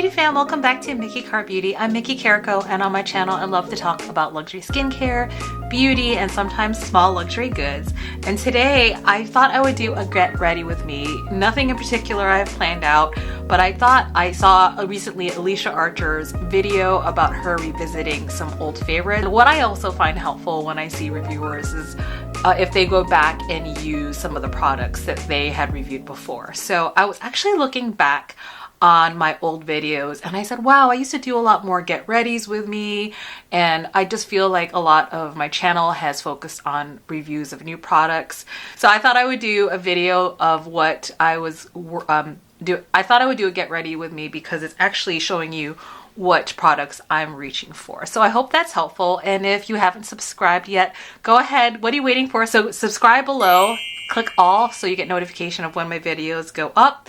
beauty fam, welcome back to MikiCarrBeauty. I'm MikiCarrBeauty, and on my channel I love to talk about luxury skincare, beauty, and sometimes small luxury goods. And today I thought I would do a get ready with me. Nothing in particular I have planned out, but I thought I saw recently Alicia Archer's video about her revisiting some old favorites. What I also find helpful when I see reviewers is if they go back and use some of the products that they had reviewed before. So I was actually looking back on my old videos and I said, wow, I used to do a lot more get readies with me, and I just feel like a lot of my channel has focused on reviews of new products. So I thought I would do a video of what I was I thought I would do a get ready with me because it's actually showing you what products I'm reaching for. So I hope that's helpful, and if you haven't subscribed yet, go ahead. What are you waiting for? So subscribe below, click all so you get notification of when my videos go up.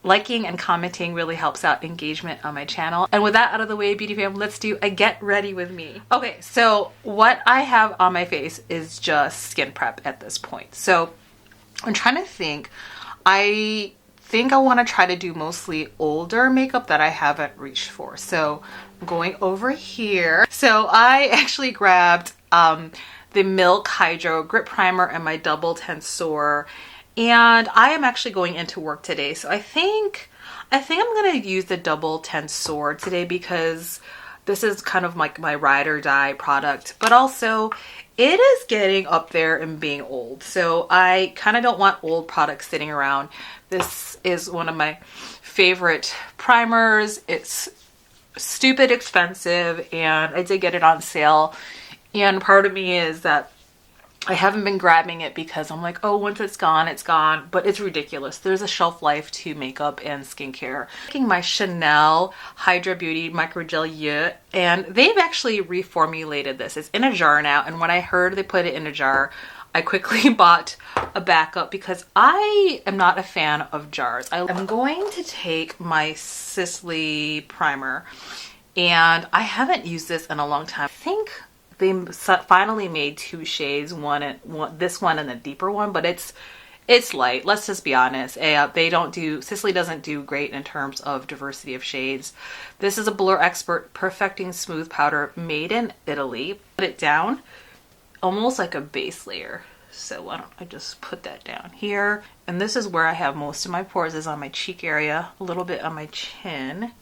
Liking and commenting really helps out engagement on my channel. And with that out of the way, beauty fam, let's do a get ready with me. Okay, so what I have on my face is just skin prep at this point. So I'm trying to think. I think I want to try to do mostly older makeup that I haven't reached for. So I'm going over here. So I actually grabbed the Milk Hydro Grip Primer and my Double Tensor. And I am actually going into work today, so I think I'm gonna use the Double Tensor today because this is kind of like my ride or die product, but also it is getting up there and being old. So I kind of don't want old products sitting around. This is one of my favorite primers. It's stupid expensive, and I did get it on sale. And part of me is that I haven't been grabbing it because I'm like, oh, once it's gone, but it's ridiculous. There's a shelf life to makeup and skincare. Taking my Chanel Hydra Beauty Micro Gel Yeux, and they've actually reformulated this. It's in a jar now, and when I heard they put it in a jar, I quickly bought a backup because I am not a fan of jars. I'm going to take my Sisley primer, and I haven't used this in a long time. I think they finally made two shades, this one and the deeper one, but it's light. Let's just be honest. Sisley doesn't do great in terms of diversity of shades. This is a Blur Expert Perfecting Smooth Powder made in Italy. Put it down almost like a base layer. So why don't I just put that down here? And this is where I have most of my pores, is on my cheek area, a little bit on my chin.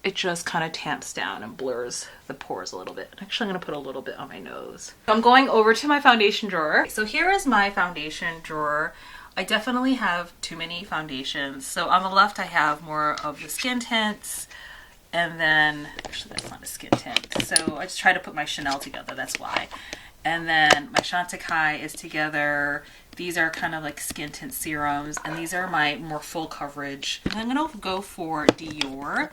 It just kind of tamps down and blurs the pores a little bit. Actually, I'm going to put a little bit on my nose. I'm going over to my foundation drawer. So here is my foundation drawer. I definitely have too many foundations. So on the left, I have more of the skin tints. And then, actually that's not a skin tint. So I just try to put my Chanel together, that's why. And then my Chantecaille is together. These are kind of like skin tint serums. And these are my more full coverage. And I'm going to go for Dior,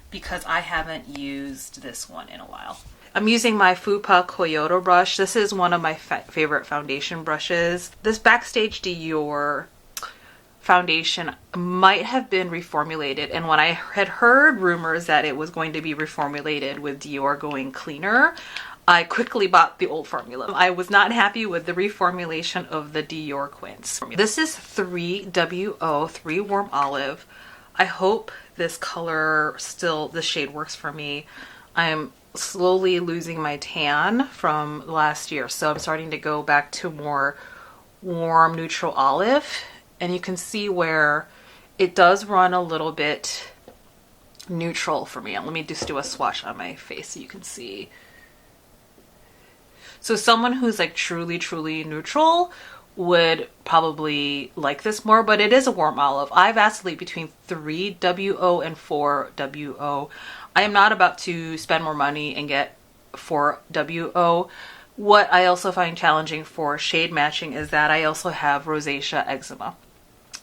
because I haven't used this one in a while. I'm using my Fupa Kyoto brush. This is one of my favorite foundation brushes. This Backstage Dior foundation might have been reformulated, and when I had heard rumors that it was going to be reformulated with Dior going cleaner, I quickly bought the old formula. I was not happy with the reformulation of the Dior Quince. This is 3WO 3 Warm Olive. I hope this color the shade works for me. I am slowly losing my tan from last year, so I'm starting to go back to more warm neutral olive, and you can see where it does run a little bit neutral for me. Let me just do a swatch on my face so you can see. So someone who's like truly neutral would probably like this more, but it is a warm olive. I vacillate between 3WO and 4WO. I am not about to spend more money and get 4WO. What I also find challenging for shade matching is that I also have Rosacea Eczema.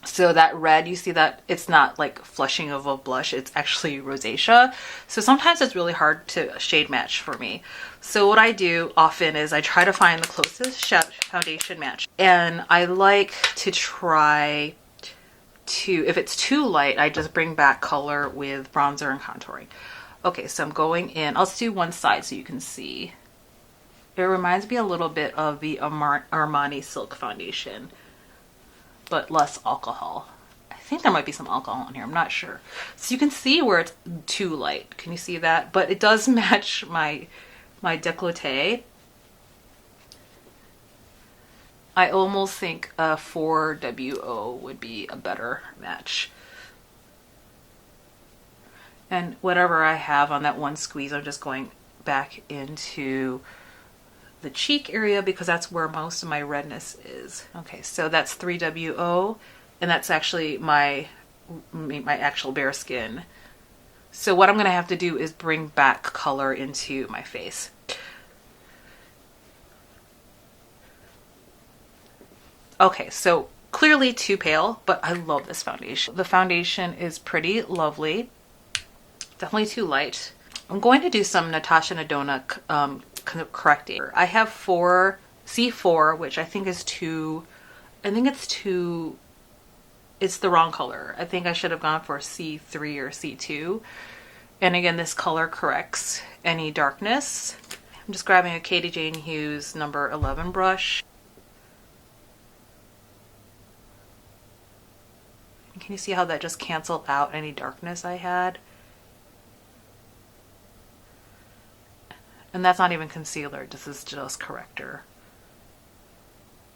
So that red, you see that it's not like flushing of a blush, it's actually rosacea. So sometimes it's really hard to shade match for me. So what I do often is I try to find the closest foundation match. And I like to try to, if it's too light, I just bring back color with bronzer and contouring. Okay, so I'm going in. I'll just do one side so you can see. It reminds me a little bit of the Armani Silk Foundation, but less alcohol. I think there might be some alcohol in here. I'm not sure. So you can see where it's too light. Can you see that? But it does match my décolleté. I almost think a 4WO would be a better match. And whatever I have on that one squeeze, I'm just going back into the cheek area because that's where most of my redness is. Okay, so that's 3WO, and that's actually my actual bare skin. So what I'm gonna have to do is bring back color into my face. Okay, so clearly too pale, but I love this foundation. The foundation is pretty lovely. Definitely too light. I'm going to do some Natasha Nadona correcting. I have C4, which I think is too, it's the wrong color. I think I should have gone for C3 or C2. And again, this color corrects any darkness. I'm just grabbing a Katie Jane Hughes number 11 brush. Can you see how that just canceled out any darkness I had? And that's not even concealer, this is just corrector.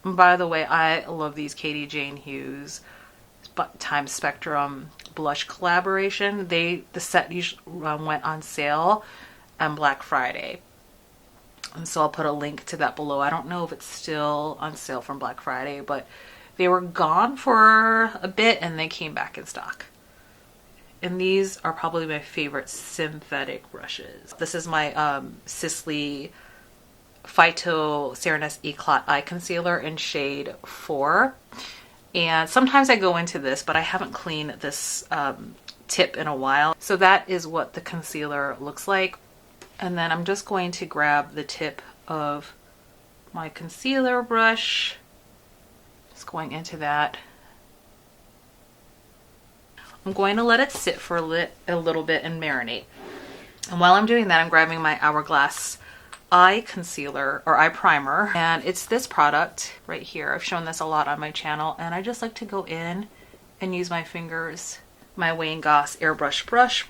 And by the way, I love these Katie Jane Hughes Time Spectrum blush collaboration. The set usually went on sale on Black Friday. And so I'll put a link to that below. I don't know if it's still on sale from Black Friday, but they were gone for a bit and they came back in stock. And these are probably my favorite synthetic brushes. This is my Sisley Phyto Sereness Eclat Eye Concealer in shade 4. And sometimes I go into this, but I haven't cleaned this tip in a while. So that is what the concealer looks like. And then I'm just going to grab the tip of my concealer brush. Just going into that. I'm going to let it sit for a little bit and marinate. And while I'm doing that, I'm grabbing my Hourglass eye concealer or eye primer, and it's this product right here. I've shown this a lot on my channel, and I just like to go in and use my fingers, my Wayne Goss airbrush brush,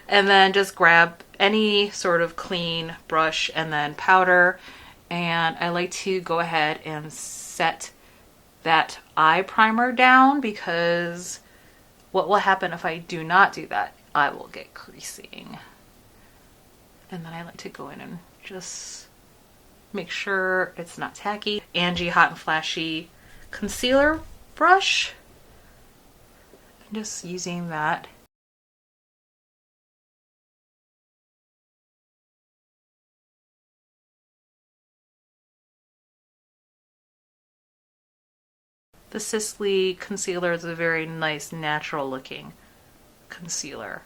and then just grab any sort of clean brush and then powder. And I like to go ahead and set that eye primer down, because what will happen if I do not do that? I will get creasing. And then I like to go in and just make sure it's not tacky. Angie Hot and Flashy concealer brush. I'm just using that. The Sisley concealer is a very nice, natural looking concealer.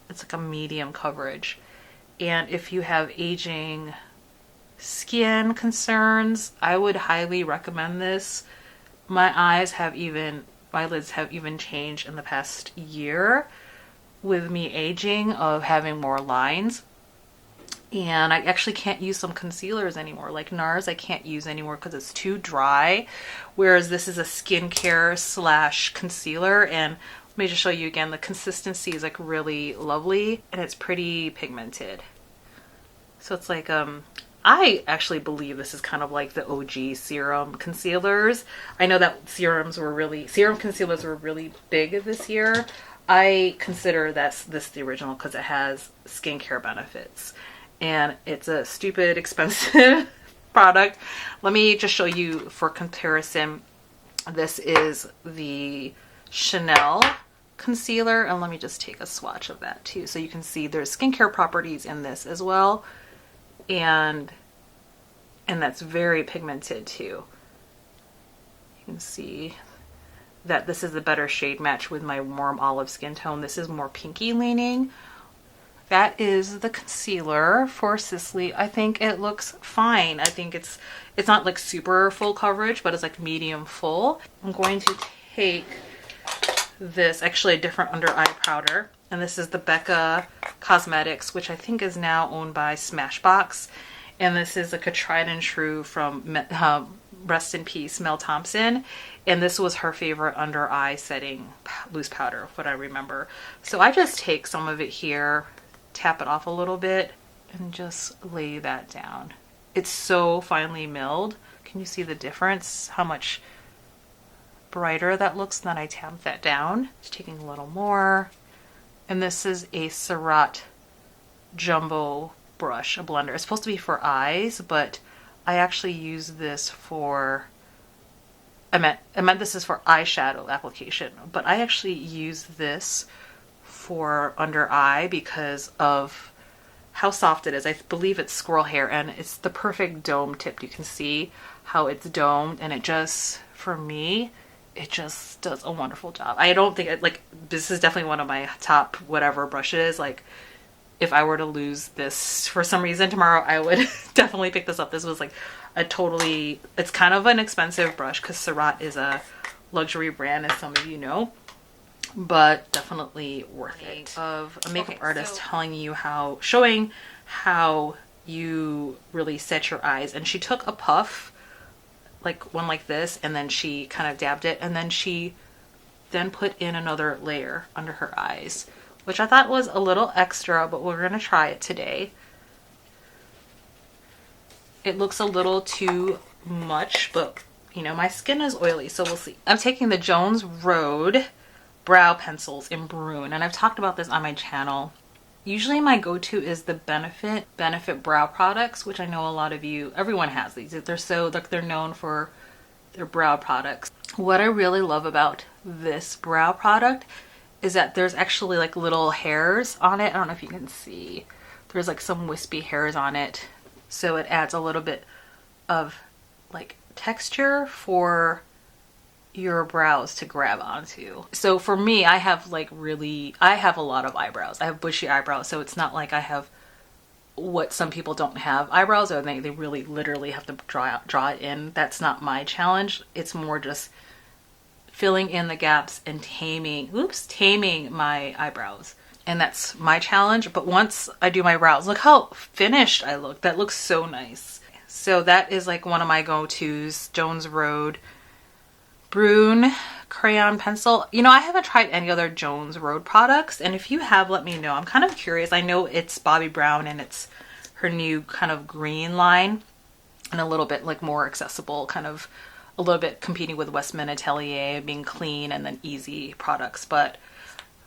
It's like a medium coverage. And if you have aging skin concerns, I would highly recommend this. My lids have even changed in the past year with me aging, of having more lines. And I actually can't use some concealers anymore. Like NARS, I can't use anymore because it's too dry. Whereas this is a skincare slash concealer. And let me just show you again, the consistency is like really lovely and it's pretty pigmented. So it's like, I actually believe this is kind of like the OG serum concealers. I know that serum concealers were really big this year. I consider this the original because it has skincare benefits. And it's a stupid expensive product. Let me just show you for comparison. This is the Chanel concealer, and let me just take a swatch of that too, so you can see there's skincare properties in this as well, and that's very pigmented too. You can see that this is a better shade match with my warm olive skin tone. This is more pinky leaning. That is the concealer for Sisley. I think it looks fine. I think it's not like super full coverage, but it's like medium full. I'm going to take this, actually a different under eye powder, and this is the Becca Cosmetics, which I think is now owned by Smashbox. And this is like a tried and true from rest in peace, Mel Thompson, and this was her favorite under eye setting loose powder, what I remember. So I just take some of it here, tap it off a little bit, and just lay that down. It's so finely milled. Can you see the difference? How much brighter that looks when I tap that down. Just taking a little more. And this is a SURRAT jumbo brush, a blender. It's supposed to be for eyes, but I actually use this for, I meant this is for eyeshadow application, but I actually use this for under eye because of how soft it is. I believe it's squirrel hair, and it's the perfect dome tip. You can see how it's domed, and it just, for me, it just does a wonderful job. I don't think, like, this is definitely one of my top whatever brushes. Like, if I were to lose this for some reason tomorrow, I would definitely pick this up. This was like a totally, it's kind of an expensive brush because SURRAT is a luxury brand, as some of you know, but definitely worth it. Of a makeup artist telling you how, showing how you really set your eyes. And she took a puff, like one like this, and then she kind of dabbed it, and then she then put in another layer under her eyes, which I thought was a little extra, but we're gonna try it today. It looks a little too much, but you know, my skin is oily, so we'll see. I'm taking the Jones Road brow pencils in Brune, and I've talked about this on my channel. Usually my go-to is the Benefit brow products, which I know a lot of you, everyone has these. They're so, like, they're known for their brow products. What I really love about this brow product is that there's actually like little hairs on it. I don't know if you can see. There's like some wispy hairs on it. So it adds a little bit of like texture for your brows to grab onto. So for me, I have like I have a lot of eyebrows. I have bushy eyebrows, so it's not like I have what some people don't have eyebrows, or they really literally have to draw it in. That's not my challenge. It's more just filling in the gaps and taming my eyebrows. And that's my challenge. But once I do my brows, look how finished I look. That looks so nice. So that is like one of my go-tos, Jones Road Brune crayon pencil. You know, I haven't tried any other Jones Road products, and if you have, let me know. I'm kind of curious. I know it's Bobbi Brown and it's her new kind of green line, and a little bit like more accessible, kind of a little bit competing with Westman Atelier, being clean and then easy products. But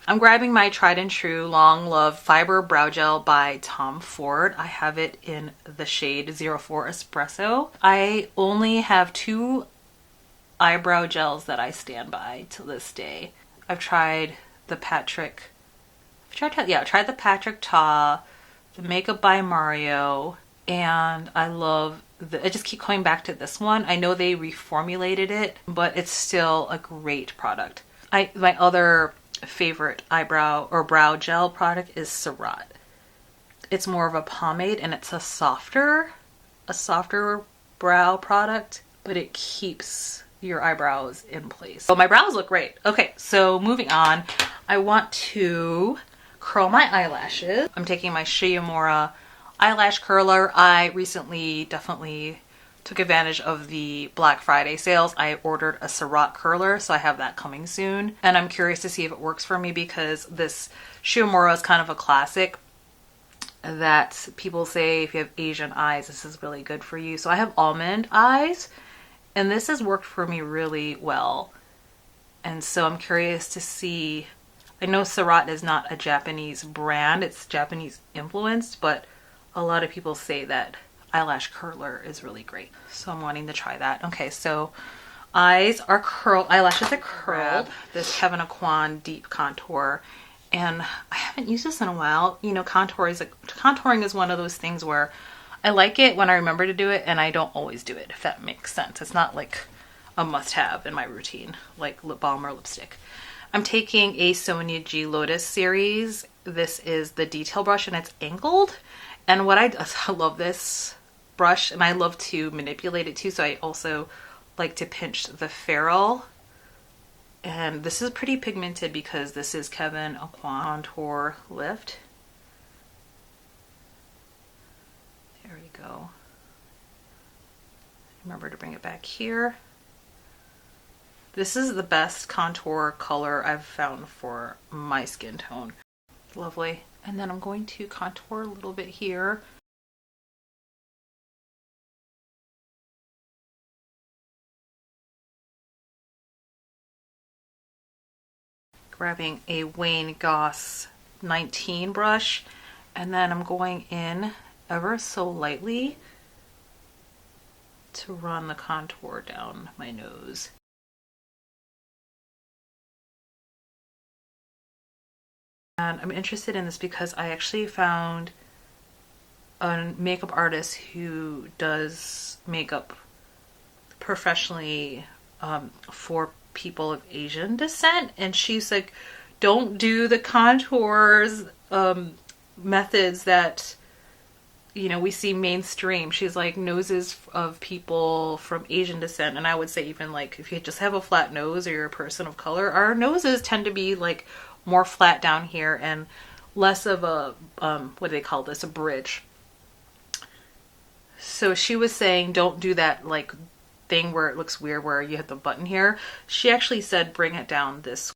I'm grabbing my tried and true long loved fiber brow gel by Tom Ford. I have it in the shade 04 Espresso. I only have 2 eyebrow gels that I stand by to this day. I've tried the Patrick Ta, the Makeup by Mario, and I love I just keep coming back to this one. I know they reformulated it, but it's still a great product. My other favorite eyebrow or brow gel product is SURRAT. It's more of a pomade, and it's a softer brow product, but it keeps your eyebrows in place. So my brows look great. Okay, so moving on, I want to curl my eyelashes. I'm taking my Shea eyelash curler. I recently definitely took advantage of the Black Friday sales. I ordered a SURRAT curler, so I have that coming soon, and I'm curious to see if it works for me, because this Shea is kind of a classic that people say if you have Asian eyes, this is really good for you. So I have almond eyes, and this has worked for me really well, and so I'm curious to see. I know SURRAT is not a Japanese brand, it's Japanese influenced, but a lot of people say that eyelash curler is really great, so I'm wanting to try that. Okay, so eyelashes are curled. This Kevyn Aucoin deep contour, and I haven't used this in a while. You know, contouring is one of those things where I like it when I remember to do it, and I don't always do it, if that makes sense. It's not like a must-have in my routine, like lip balm or lipstick. I'm taking a Sonia G Lotus series. This is the detail brush, and it's angled. And what I love this brush, and I love to manipulate it too, so I also like to pinch the ferrule. And this is pretty pigmented because this is Kevyn Aucoin Contour Lift. There we go. Remember to bring it back here. This is the best contour color I've found for my skin tone. Lovely. And then I'm going to contour a little bit here. Grabbing a Wayne Goss 19 brush, and then I'm going in ever so lightly to run the contour down my nose. And I'm interested in this because I actually found a makeup artist who does makeup professionally for people of Asian descent, and she's like, don't do the contours methods that, you know, we see mainstream. She's like, noses of people from Asian descent, and I would say even like if you just have a flat nose or you're a person of color, our noses tend to be like more flat down here and less of a what do they call this, a bridge. So she was saying don't do that like thing where it looks weird where you hit the button here. She actually said bring it down this.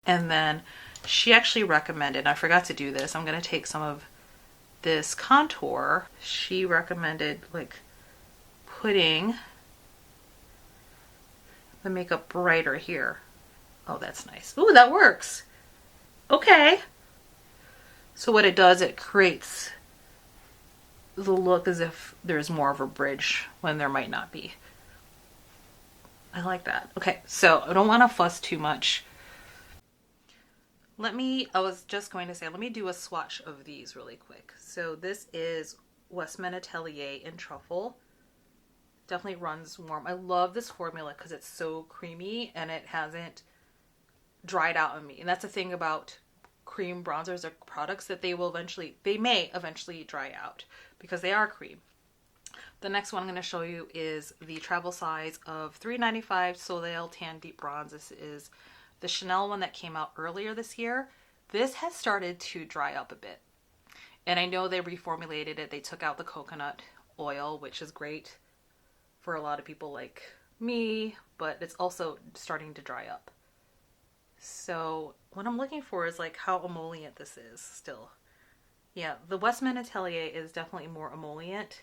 And then she actually recommended, I forgot to do this, I'm going to take some of this contour. She recommended like putting the makeup brighter here. Oh, that's nice. Ooh, that works. Okay. So what it does, it creates the look as if there's more of a bridge when there might not be. I like that. Okay, so I don't want to fuss too much. I was just going to say, let me do a swatch of these really quick. So this is Westman Atelier in Truffle. Definitely runs warm. I love this formula because it's so creamy and it hasn't dried out on me. And that's the thing about cream bronzers or products, that they may eventually dry out because they are cream. The next one I'm going to show you is the travel size of $3.95 Soleil Tan Deep Bronze. This is the Chanel one that came out earlier this year. This has started to dry up a bit. And I know they reformulated it. They took out the coconut oil, which is great for a lot of people like me, but it's also starting to dry up. So what I'm looking for is like how emollient this is still. Yeah, the Westman Atelier is definitely more emollient.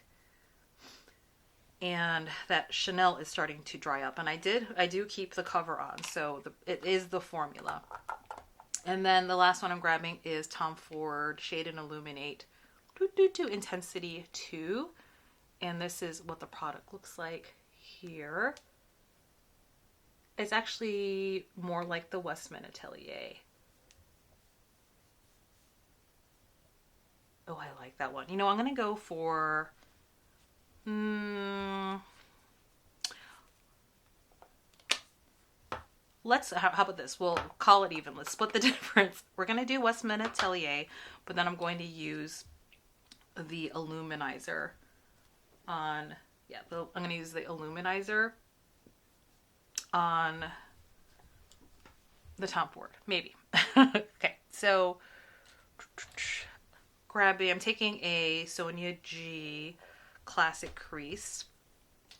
And that Chanel is starting to dry up. And I do keep the cover on, so it is the formula. And then the last one I'm grabbing is Tom Ford Shade and Illuminate Intensity 2. And this is what the product looks like here. It's actually more like the Westman Atelier. Oh, I like that one. You know, I'm going to go for... how about this? We'll call it even. Let's split the difference. We're going to do Westman Atelier, but then I'm going to use the Illuminizer on, I'm going to use the Illuminizer on the Tom Ford, maybe. Okay, so I'm taking a Sonia G Classic Crease,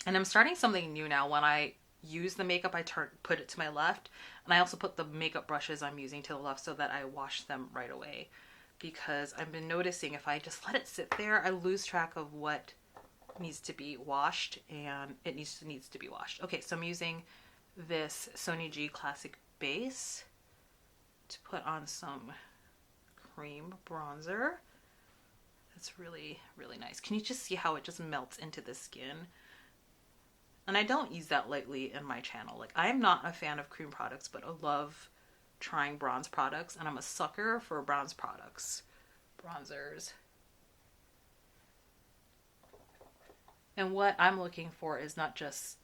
and I'm starting something new now. When I use the makeup, I put it to my left, and I also put the makeup brushes I'm using to the left so that I wash them right away, because I've been noticing if I just let it sit there, I lose track of what needs to be washed, and it needs to be washed. Okay, so I'm using this Sonia G Classic Base to put on some cream bronzer. It's really, really nice. Can you just see how it just melts into the skin? And I don't use that lightly in my channel. Like, I'm not a fan of cream products, but I love trying bronze products, and I'm a sucker for bronze products, bronzers. And what I'm looking for is not just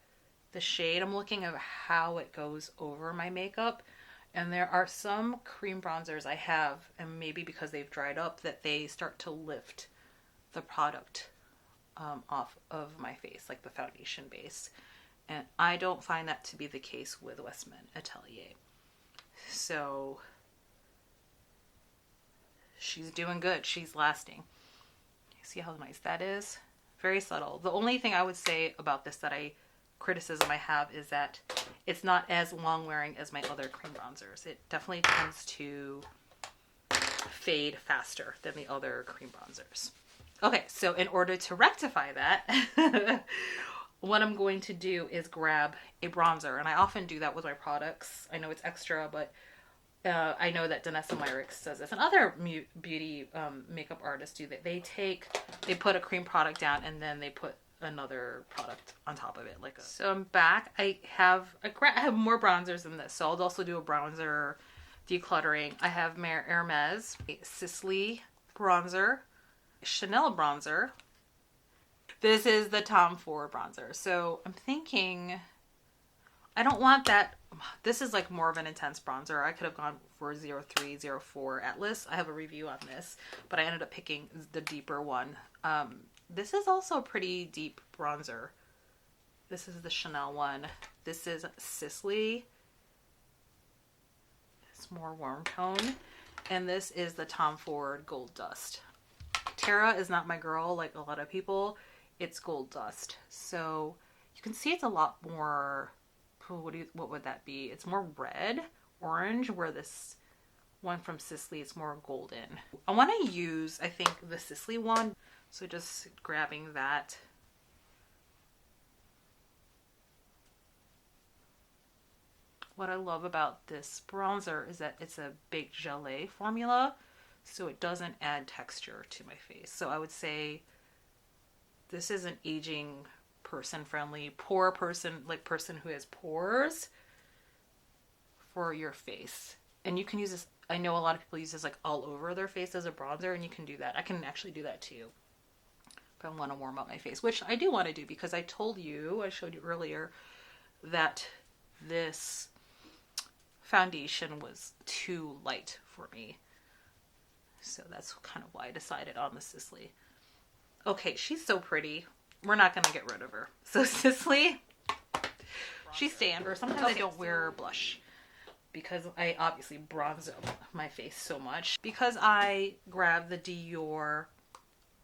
the shade, I'm looking at how it goes over my makeup. And there are some cream bronzers I have, and maybe because they've dried up, that they start to lift the product off of my face, like the foundation base. And I don't find that to be the case with Westman Atelier. So she's doing good. She's lasting. See how nice that is? very subtle. The only thing I would say about this criticism I have is that it's not as long wearing as my other cream bronzers. It definitely tends to fade faster than the other cream bronzers. Okay, so in order to rectify that, what I'm going to do is grab a bronzer, and I often do that with my products. I know it's extra, but I know that DANESSA MYRICKS does this, and other beauty makeup artists do that. They put a cream product down and then they put another product on top of it. So I'm back. I have more bronzers than this, so I'll also do a bronzer decluttering. I have Hermes, Sisley bronzer, Chanel bronzer. This is the Tom Ford bronzer. So I'm thinking, I don't want that. This is like more of an intense bronzer. I could have gone for 03, 04 Atlas. I have a review on this, but I ended up picking the deeper one. This is also a pretty deep bronzer. This is the Chanel one. This is Sisley. It's more warm tone. And this is the Tom Ford Gold Dust. Terra is not my girl like a lot of people. It's Gold Dust. So you can see it's a lot more, what would that be? It's more red, orange, where this one from Sisley is more golden. I want to use, I think, the Sisley one. So just grabbing that. What I love about this bronzer is that it's a baked gelée formula, so it doesn't add texture to my face. So I would say this is an aging person friendly, pore person, like person who has pores for your face. And you can use this, I know a lot of people use this like all over their face as a bronzer, and you can do that. I can actually do that too if I want to warm up my face, which I do want to do because I showed you earlier that this foundation was too light for me. So that's kind of why I decided on the Sisley. Okay, she's so pretty. We're not going to get rid of her. So Sisley, she's standard. Sometimes I don't wear blush because I obviously bronze up my face so much. Because I grabbed the Dior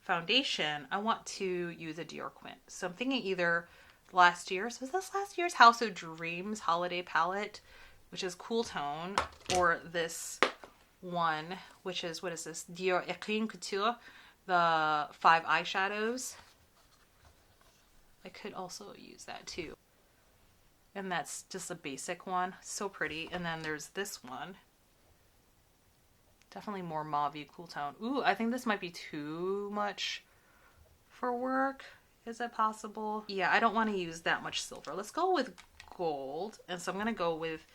foundation, I want to use a Dior Quint. So I'm thinking either last year's, was this last year's House of Dreams holiday palette, which is cool tone, or this one, which is, what is this? Dior Ecrine Couture, the 5 eyeshadows. I could also use that too. And that's just a basic one. So pretty. And then there's this one. Definitely more mauve-y cool tone. Ooh, I think this might be too much for work. Is it possible? Yeah, I don't want to use that much silver. Let's go with gold. And so I'm going to go with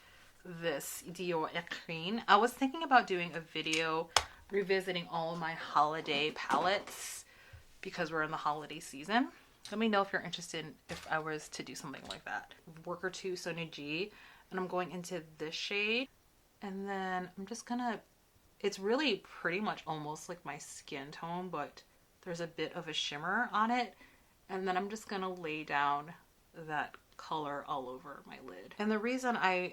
this Dior Ecrine. I was thinking about doing a video revisiting all of my holiday palettes because we're in the holiday season. Let me know if you're interested if I was to do something like that. Worker 2 Sonia G. And I'm going into this shade. And then I'm just gonna, it's really pretty much almost like my skin tone, but there's a bit of a shimmer on it. And then I'm just gonna lay down that color all over my lid. And the reason I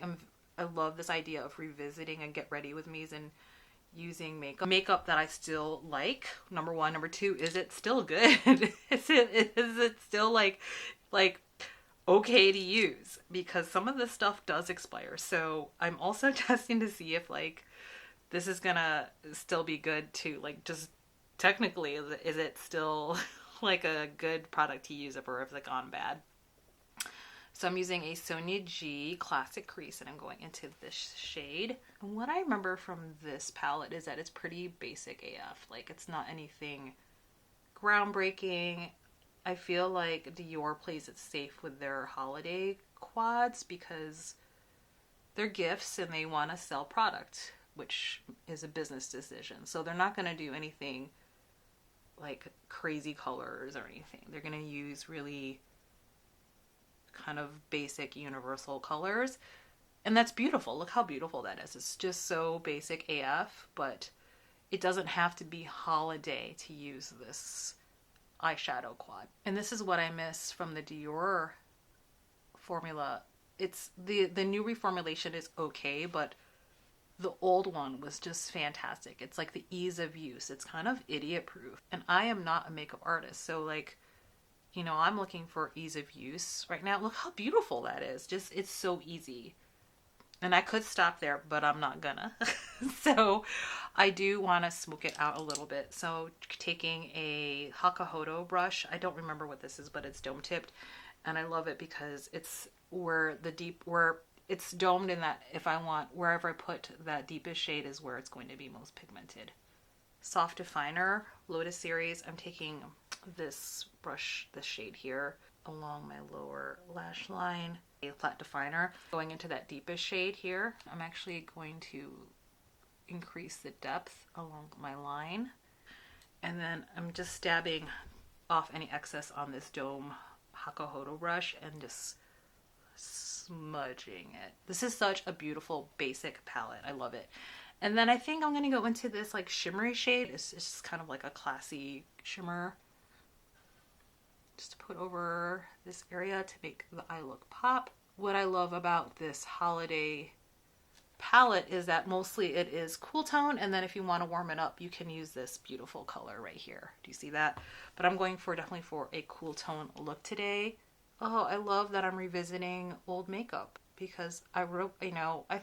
love this idea of revisiting and get ready with me's and using makeup that I still like. Number one. Number two, is it still good? is it still like okay to use? Because some of this stuff does expire. So I'm also testing to see if like this is gonna still be good to like, just technically, is it still like a good product to use up, or if it's gone bad? So I'm using a Sonia G Classic Crease, and I'm going into this shade. And what I remember from this palette is that it's pretty basic AF. Like, it's not anything groundbreaking. I feel like Dior plays it safe with their holiday quads because they're gifts and they want to sell product, which is a business decision. So they're not going to do anything like crazy colors or anything. They're going to use really kind of basic universal colors, and that's beautiful. Look how beautiful that is. It's just so basic AF, but it doesn't have to be holiday to use this eyeshadow quad. And this is what I miss from the Dior formula. It's the new reformulation is okay, but the old one was just fantastic. It's like the ease of use. It's kind of idiot proof, and I am not a makeup artist, so like you know, I'm looking for ease of use right now. Look how beautiful that is. Just, it's so easy. And I could stop there, but I'm not gonna. So I do want to smoke it out a little bit. So taking a Hakuhodo brush, I don't remember what this is, but it's dome tipped. And I love it because it's where it's domed in that if I want, wherever I put that deepest shade is where it's going to be most pigmented. Soft definer, Lotus series. I'm taking this brush, this shade here, along my lower lash line. A flat definer. Going into that deepest shade here, I'm actually going to increase the depth along my line. And then I'm just stabbing off any excess on this dome Hakuhodo brush and just smudging it. This is such a beautiful basic palette. I love it. And then I think I'm going to go into this like shimmery shade. It's just kind of like a classy shimmer. Just to put over this area to make the eye look pop. What I love about this holiday palette is that mostly it is cool tone, and then if you want to warm it up, you can use this beautiful color right here. Do you see that? But I'm going for definitely for a cool tone look today. Oh, I love that I'm revisiting old makeup because I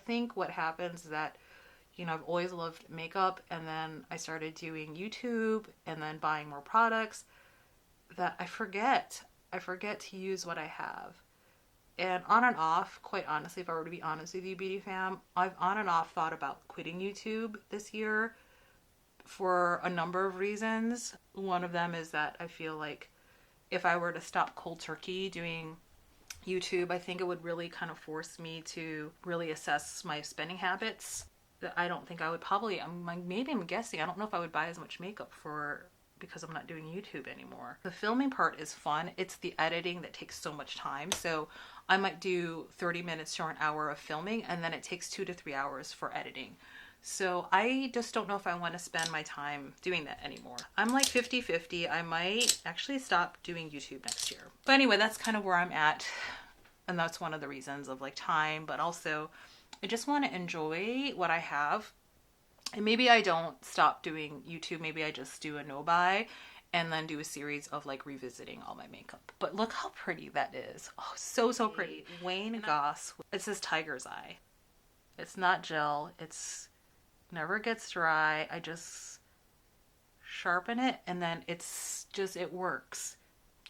think what happens is that, you know, I've always loved makeup, and then I started doing YouTube and then buying more products that I forget to use what I have. And on and off, quite honestly, if I were to be honest with you, beauty fam, I've on and off thought about quitting YouTube this year for a number of reasons. One of them is that I feel like if I were to stop cold turkey doing YouTube, I think it would really kind of force me to really assess my spending habits. That I don't think I would probably, maybe I'm guessing, I don't know if I would buy as much makeup because I'm not doing YouTube anymore. The filming part is fun. It's the editing that takes so much time. So I might do 30 minutes to an hour of filming, and then it takes 2 to 3 hours for editing. So I just don't know if I want to spend my time doing that anymore. I'm like 50-50. I might actually stop doing YouTube next year. But anyway, that's kind of where I'm at. And that's one of the reasons of like time, but also I just want to enjoy what I have. And maybe I don't stop doing YouTube. Maybe I just do a no-buy and then do a series of like revisiting all my makeup. But look how pretty that is. Oh, so pretty. Wayne Goss. It says Tiger's Eye. It's not gel. It's never gets dry. I just sharpen it and then it works.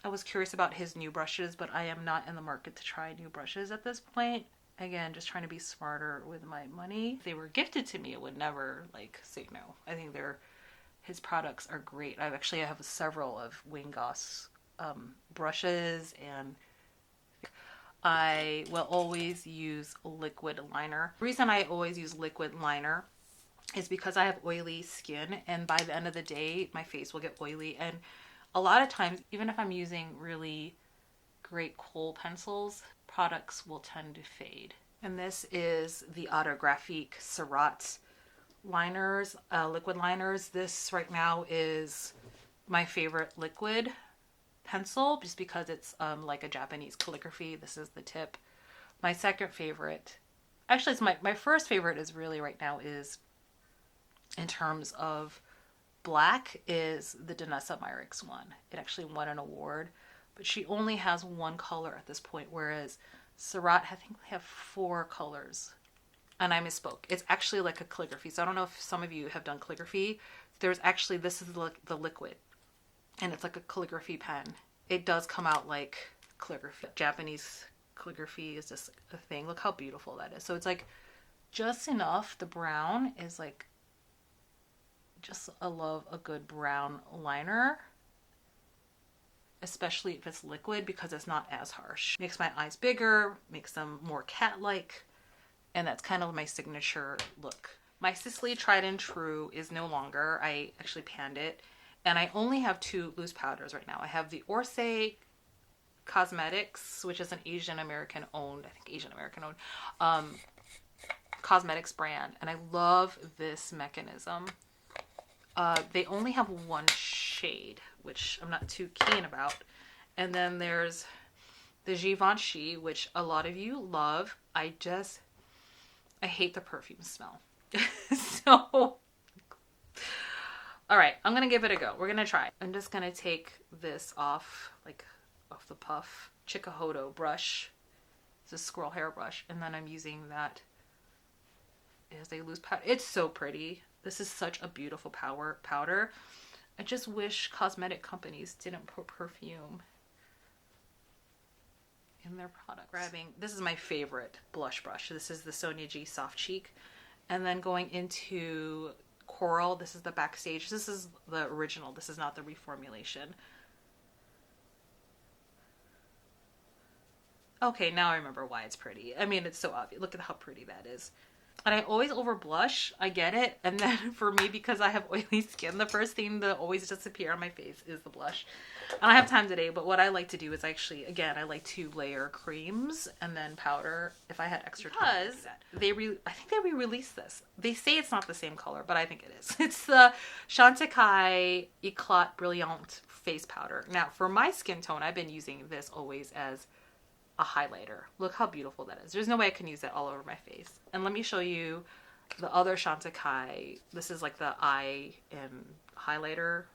I was curious about his new brushes, but I am not in the market to try new brushes at this point. Again, just trying to be smarter with my money. If they were gifted to me, I would never like say no. I think his products are great. I have several of Wayne Goss brushes, and I will always use liquid liner. The reason I always use liquid liner is because I have oily skin, and by the end of the day, my face will get oily. And a lot of times, even if I'm using really great kohl pencils, products will tend to fade. And this is the Autographique SURRAT liners, liquid liners. This right now is my favorite liquid pencil just because it's like a Japanese calligraphy. This is the tip. My second favorite, actually it's my first favorite is really right now is, in terms of black, is the DANESSA MYRICKS one. It actually won an award, but she only has one color at this point, whereas SURRAT, I think they have 4 colors. And I misspoke. It's actually like a calligraphy. So I don't know if some of you have done calligraphy. This is the liquid, and it's like a calligraphy pen. It does come out like calligraphy. Japanese calligraphy is just a thing. Look how beautiful that is. So it's like just enough. The brown is like, I love a good brown liner, especially if it's liquid because it's not as harsh. Makes my eyes bigger, makes them more cat-like, and that's kind of my signature look. My Sisley Tried and True is no longer. I actually panned it, and I only have 2 loose powders right now. I have the Orsay Cosmetics, which is an Asian American owned cosmetics brand, and I love this mechanism. They only have 1 shade, which I'm not too keen about. And then there's the Givenchy, which a lot of you love. I hate the perfume smell. So, all right, I'm going to give it a go. We're going to try. I'm just going to take this off like of the Puff Chikuhodo brush. It's a squirrel hair brush, and then I'm using that as a loose powder. It's so pretty. This is such a beautiful powder. I just wish cosmetic companies didn't put perfume in their products. This is my favorite blush brush. This is the Sonia G Soft Cheek. And then going into Coral, this is the Backstage. This is the original. This is not the reformulation. Okay, now I remember why it's pretty. I mean, it's so obvious. Look at how pretty that is. And I always over blush. I get it. And then for me, because I have oily skin, the first thing that always disappear on my face is the blush. And I have time today, but what I like to do is actually, again, I like to layer creams and then powder if I had extra time. Because I think they re-released this. They say it's not the same color, but I think it is. It's the Chantecaille Eclat Brilliant Face Powder. Now, for my skin tone, I've been using this always as a highlighter. Look how beautiful that is. There's no way I can use that all over my face. And let me show you the other Chantecaille. This is like the eye and highlighter.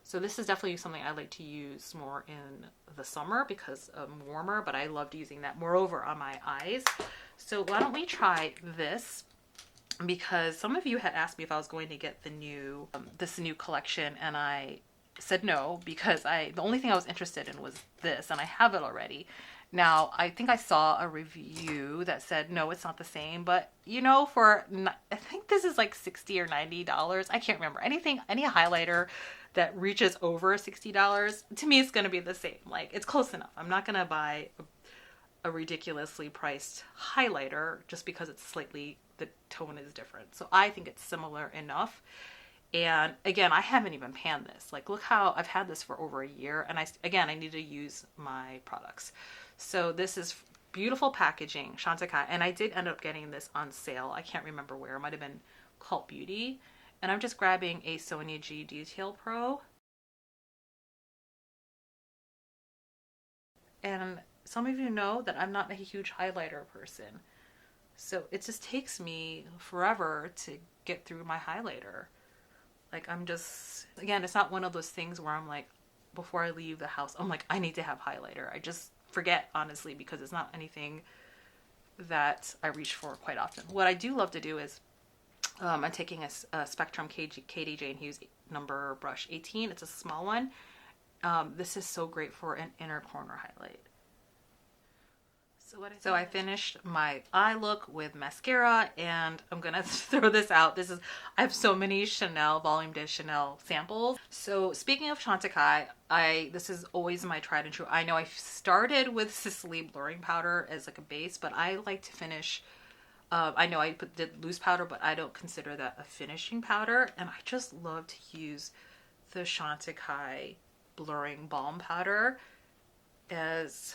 So this is definitely something I like to use more in the summer because I'm warmer, but I loved using that moreover on my eyes. So why don't we try this? Because some of you had asked me if I was going to get the new this new collection, and I said no, because the only thing I was interested in was this, and I have it already. Now, I think I saw a review that said, no, it's not the same, but you know, I think this is like $60 or $90. I can't remember. Any highlighter that reaches over $60, to me, it's going to be the same. Like, it's close enough. I'm not going to buy a ridiculously priced highlighter just because the tone is different. So I think it's similar enough. And again, I haven't even panned this. Like, look how I've had this for over a year. And I need to use my products. So this is beautiful packaging, Chantecaille. And I did end up getting this on sale. I can't remember where. It might have been Cult Beauty. And I'm just grabbing a Sonia G Detail Pro. And some of you know that I'm not a huge highlighter person. So it just takes me forever to get through my highlighter. Like, again, it's not one of those things where I'm like, before I leave the house, I'm like, I need to have highlighter. I just forget, honestly, because it's not anything that I reach for quite often. What I do love to do is, I'm taking a Spectrum Katie Jane Hughes number brush 18. It's a small one. This is so great for an inner corner highlight. So I finished my eye look with mascara, and I'm gonna throw this out. I have so many Volume de Chanel samples. So speaking of Chantecaille, this is always my tried and true. I know I started with Sisley blurring powder as like a base, but I like to finish. I know I did loose powder, but I don't consider that a finishing powder. And I just love to use the Chantecaille blurring balm powder as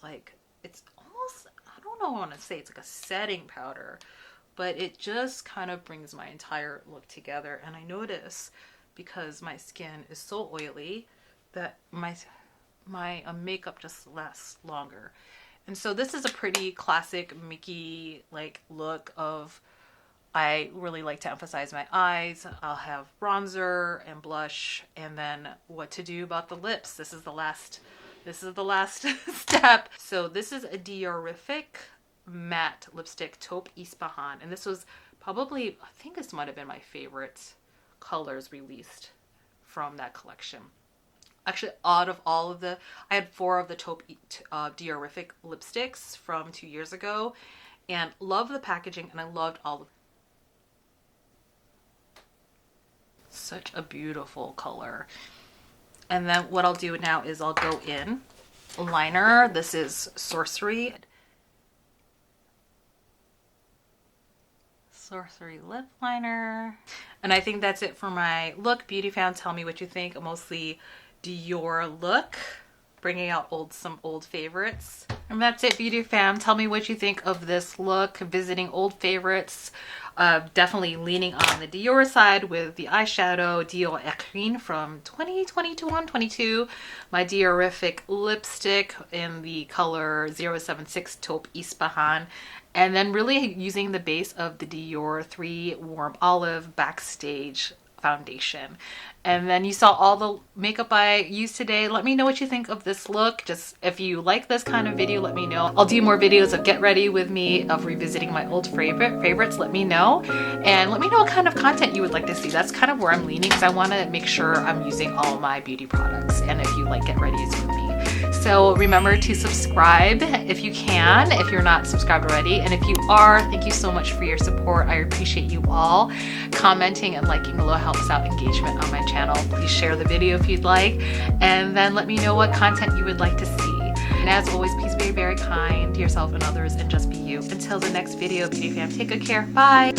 like, it's almost, I don't know, I want to say it's like a setting powder, but it just kind of brings my entire look together. And I notice, because my skin is so oily, that my makeup just lasts longer. And so this is a pretty classic Miki like look of, I really like to emphasize my eyes. I'll have bronzer and blush, and then what to do about the lips. This is the last step. So this is a Diorific matte lipstick Taupe Ispahan, and this was probably, I think this might have been my favorite colors released from that collection. Actually, out of all of I had 4 of the Taupe Diorific lipsticks from 2 years ago, and love the packaging, and I loved all of such a beautiful color. And then what I'll do now is I'll go in liner. This is Sorcery lip liner. And I think that's it for my look. Beauty fans, tell me what you think. A mostly Dior look, bringing out some old favorites. And that's it, beauty fam. Tell me what you think of this look, visiting old favorites. Definitely leaning on the Dior side with the eyeshadow Dior Écrin from 2021-22. My Diorific lipstick in the color 076 Taupe Ispahan. And then really using the base of the Dior 3 Warm Olive Backstage foundation. And then you saw all the makeup I used today. Let me know what you think of this look. Just if you like this kind of video, let me know. I'll do more videos of get ready with me, of revisiting my old favorites. Let me know. And let me know what kind of content you would like to see. That's kind of where I'm leaning, because I want to make sure I'm using all my beauty products. And if you like get readies with me. So remember to subscribe if you can, if you're not subscribed already. And if you are, thank you so much for your support. I appreciate you all. Commenting and liking below helps out engagement on my channel. Please share the video if you'd like. And then let me know what content you would like to see. And as always, please be very kind to yourself and others, and just be you. Until the next video, beauty fam, take good care. Bye.